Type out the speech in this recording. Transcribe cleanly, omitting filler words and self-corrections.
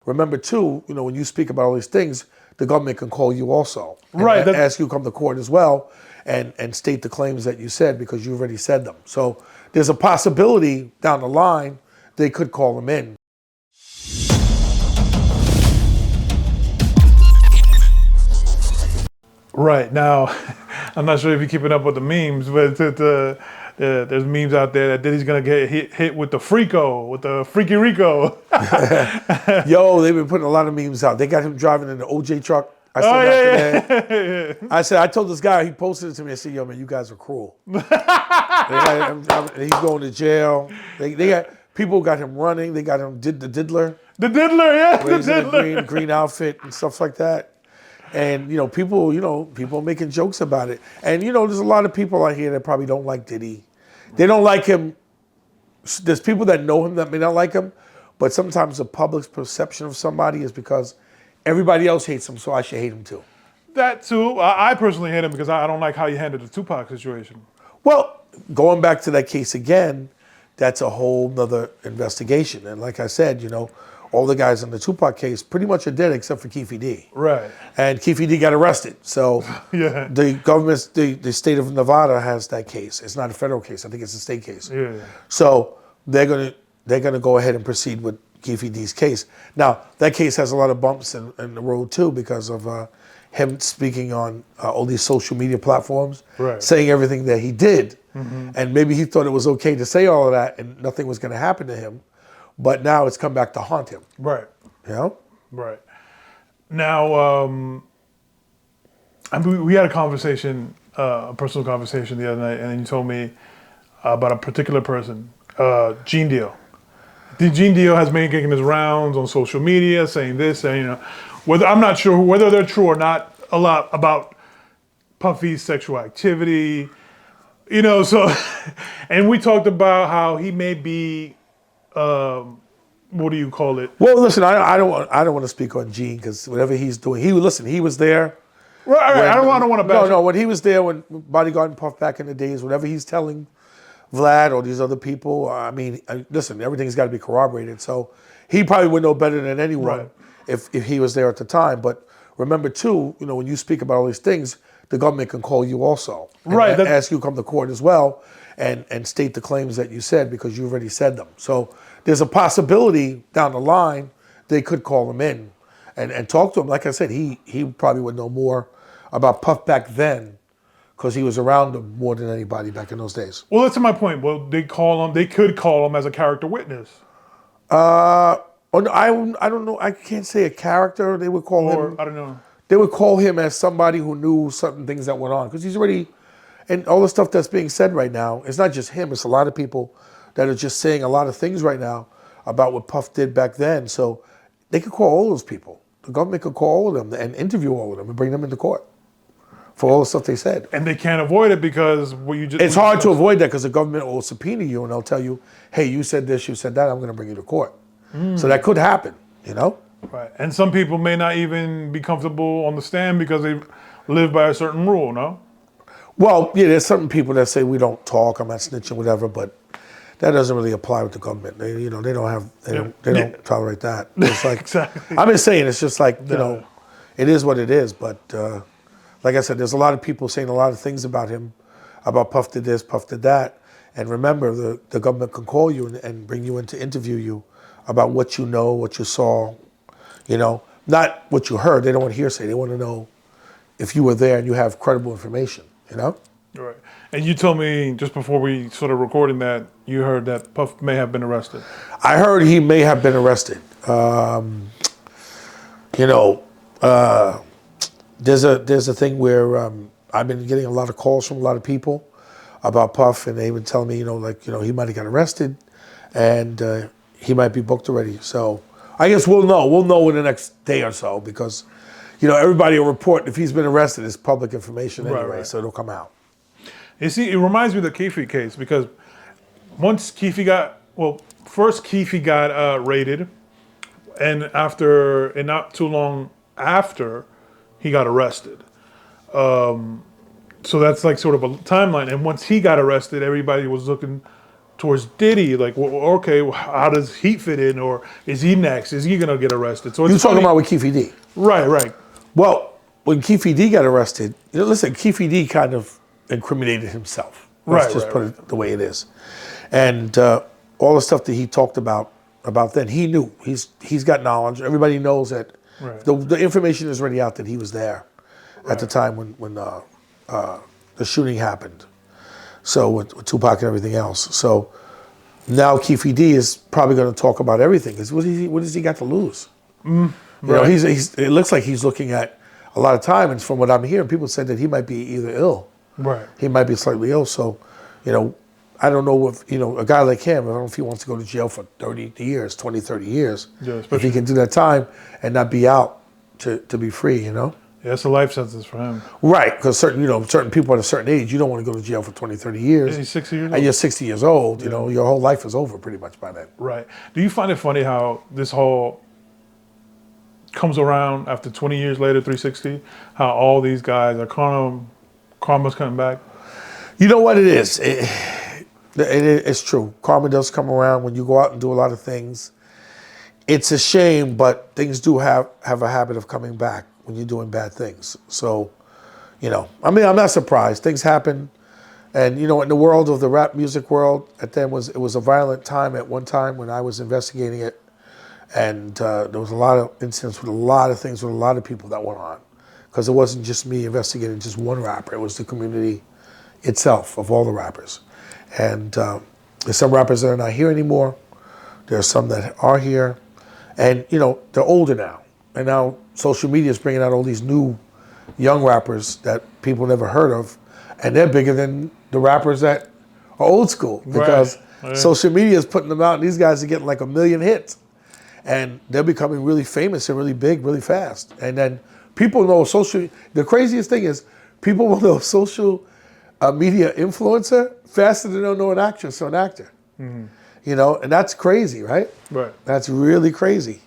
remember too, when you speak about all these things, the government can call you also. Right. Ask you to come to court as well and state the claims that you said because you already said them. So there's a possibility down the line they could call him in. Right. Now, I'm not sure if you're keeping up with the memes, but there's memes out there that Diddy's going to get hit with the Freaky Rico. Yo, they've been putting a lot of memes out. They got him driving in the OJ truck. I said that today. I told this guy, he posted it to me. I said, yo, man, you guys are cruel. He's going to jail. They got people got him running. They got him the diddler. The diddler, yeah. The diddler. The green outfit and stuff like that. And, people are making jokes about it. And, there's a lot of people out here that probably don't like Diddy. They don't like him. There's people that know him that may not like him. But sometimes the public's perception of somebody is because everybody else hates him, so I should hate him too. That too. I personally hate him because I don't like how you handled the Tupac situation. Well, going back to that case again, that's a whole nother investigation. And like I said, all the guys in the Tupac case pretty much are dead except for Keefe D. Right. And Keefe D got arrested. So yeah. The government, the state of Nevada has that case. It's not a federal case. I think it's a state case. Yeah. So they're gonna go ahead and proceed with Keefe D's case. Now, that case has a lot of bumps in the road too because of him speaking on all these social media platforms, right, saying everything that he did. Mm-hmm. And maybe he thought it was okay to say all of that and nothing was gonna happen to him. But now it's come back to haunt him. Right. Right. Now, we had a conversation, a personal conversation the other night, and you told me about a particular person, Gene Deal. Gene Deal has been making his rounds on social media, saying this, and I'm not sure whether they're true or not. A lot about Puffy's sexual activity, So, and we talked about how he may be. What do you call it? Well, listen, I don't want to speak on Gene because whatever he's doing, he was there. Right. I don't want to bash. No. When he was there, when Bodyguard and Puff back in the days, whatever he's telling Vlad or these other people, listen, everything's got to be corroborated. So he probably would know better than anyone, right, if he was there at the time. But remember too, when you speak about all these things, the government can call you also, right? Ask you to come to court as well. And state the claims that you said because you already said them. So there's a possibility down the line they could call him in and talk to him. Like I said, he probably would know more about Puff back then because he was around him more than anybody back in those days. Well, that's my point. Well, they could call him as a character witness. I don't know. I can't say a character. They would call him. I don't know. They would call him as somebody who knew certain things that went on because he's already. And all the stuff that's being said right now, it's not just him, it's a lot of people that are just saying a lot of things right now about what Puff did back then. So they could call all those people. The government could call all of them and interview all of them and bring them into court for all the stuff they said. And they can't avoid it because it's hard to avoid that because the government will subpoena you and they'll tell you, hey, you said this, you said that, I'm going to bring you to court. So that could happen, Right. And some people may not even be comfortable on the stand because they live by a certain rule, no? Well, yeah, there's certain people that say we don't talk, I'm not snitching, whatever, but that doesn't really apply with the government. They don't tolerate that. It's like, exactly. I'm just saying, it's just like, it is what it is. But like I said, there's a lot of people saying a lot of things about him, about Puff did this, Puff did that. And remember, the government can call you and bring you in to interview you about what you know, what you saw, not what you heard. They don't want hearsay. They want to know if you were there and you have credible information. Right. And you told me just before we started recording that you heard that Puff may have been arrested. I heard he may have been arrested. There's a thing where I've been getting a lot of calls from a lot of people about Puff, and they would tell me, he might have got arrested, and he might be booked already. So I guess we'll know. We'll know in the next day or so because. Everybody will report if he's been arrested. It's public information anyway, right. So it'll come out. You see, it reminds me of the Keefe case because once first Keefe got raided, and not too long after, he got arrested. So that's like sort of a timeline. And once he got arrested, everybody was looking towards Diddy. Like, well, okay, well, how does Heat fit in, or is he next? Is he gonna get arrested? So it's You're talking funny. about with Keefe D. Right. Well, when Keefe D got arrested, listen, Keefe D kind of incriminated himself. Let's just put it the way it is. And all the stuff that he talked about then, he knew. He's got knowledge. Everybody knows that the information is already out that he was there at the time when the shooting happened. So with Tupac and everything else. So now Keefe D is probably going to talk about everything. Because what has he got to lose? You know, it looks like he's looking at a lot of time. And from what I'm hearing, people said that he might be either ill. Right. He might be slightly ill. So, you know, I don't know if, you know, a guy like him, I don't know if he wants to go to jail for 30 years, 20, 30 years. Yeah, if he can do that time and not be out to be free, you know? Yeah, it's a life sentence for him. Right, because certain people at a certain age, you don't want to go to jail for 20, 30 years. Yeah, he's 60 years old. And you're 60 years old, you know, your whole life is over pretty much by then. Right. Do you find it funny how this whole comes around after 20 years later, 360, how all these guys are karma's coming back? You know what it is? It's true. Karma does come around when you go out and do a lot of things. It's a shame, but things do have a habit of coming back when you're doing bad things. So, you know, I mean, I'm not surprised. Things happen. And, you know, in the world of the rap music world, it was a violent time at one time when I was investigating it. And there was a lot of incidents with a lot of things with a lot of people that went on. Because it wasn't just me investigating just one rapper. It was the community itself of all the rappers. And there's some rappers that are not here anymore. There are some that are here. And, you know, they're older now. And now social media is bringing out all these new young rappers that people never heard of. And they're bigger than the rappers that are old school. Because social media is putting them out, and these guys are getting like 1 million hits. And they're becoming really famous and really big really fast. And then people know the craziest thing is people will know social media influencer faster than they'll know an actress or an actor. You know, and that's crazy, right? Right. That's really crazy.